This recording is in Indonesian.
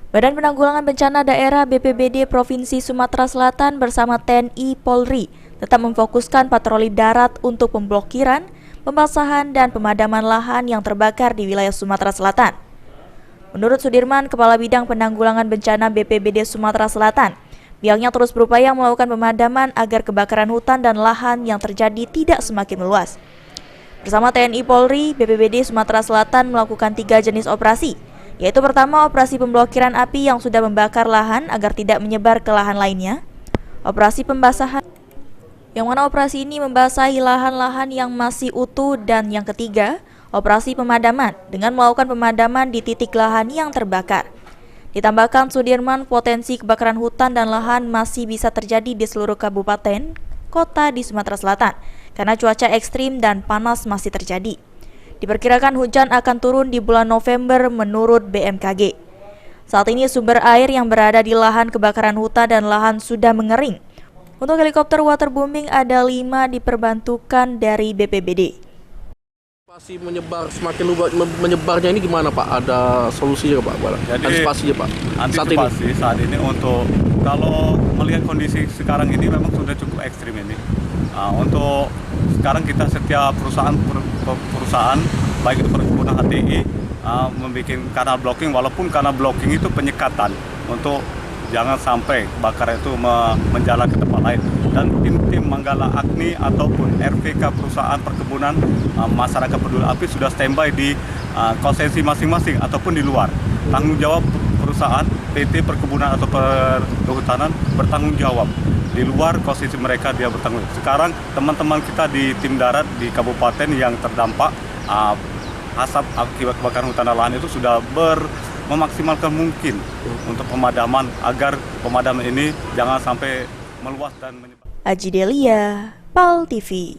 Badan Penanggulangan Bencana Daerah BPBD Provinsi Sumatera Selatan bersama TNI Polri tetap memfokuskan patroli darat untuk pemblokiran, pembasahan, dan pemadaman lahan yang terbakar di wilayah Sumatera Selatan. Menurut Sudirman, Kepala Bidang Penanggulangan Bencana BPBD Sumatera Selatan, pihaknya terus berupaya melakukan pemadaman agar kebakaran hutan dan lahan yang terjadi tidak semakin meluas. Bersama TNI Polri, BPBD Sumatera Selatan melakukan 3 jenis operasi, yaitu pertama, operasi pemblokiran api yang sudah membakar lahan agar tidak menyebar ke lahan lainnya, operasi pembasahan, yang mana operasi ini membasahi lahan-lahan yang masih utuh, dan yang ketiga, operasi pemadaman dengan melakukan pemadaman di titik lahan yang terbakar. Ditambahkan Sudirman, potensi kebakaran hutan dan lahan masih bisa terjadi di seluruh kabupaten, kota di Sumatera Selatan, karena cuaca ekstrim dan panas masih terjadi. Diperkirakan hujan akan turun di bulan November menurut BMKG. Saat ini sumber air yang berada di lahan kebakaran hutan dan lahan sudah mengering. Untuk helikopter waterbombing ada 5 diperbantukan dari BPBD. Masih semakin menyebarnya ini gimana Pak? Ada solusinya Pak? Jadi, antisipasinya Pak? Saat ini untuk kalau melihat kondisi sekarang ini memang sudah cukup ekstrim ini. Untuk sekarang kita setiap perusahaan baik itu perkebunan HTI membuat kanal blocking, walaupun kanal blocking itu penyekatan untuk jangan sampai kebakaran itu menjalar ke tempat lain. Dan tim Manggala Agni ataupun RVK perusahaan perkebunan masyarakat peduli api sudah standby di konsensi masing-masing ataupun di luar. Tanggung jawab perusahaan PT Perkebunan atau Perhutanan bertanggung jawab. Di luar konsensi mereka dia bertanggung jawab. Sekarang teman-teman kita di tim darat di kabupaten yang terdampak asap akibat kebakaran hutan dan lahan itu sudah memaksimalkan mungkin untuk pemadaman agar pemadaman ini jangan sampai meluas dan menyebar. Aji Delia, PAL TV.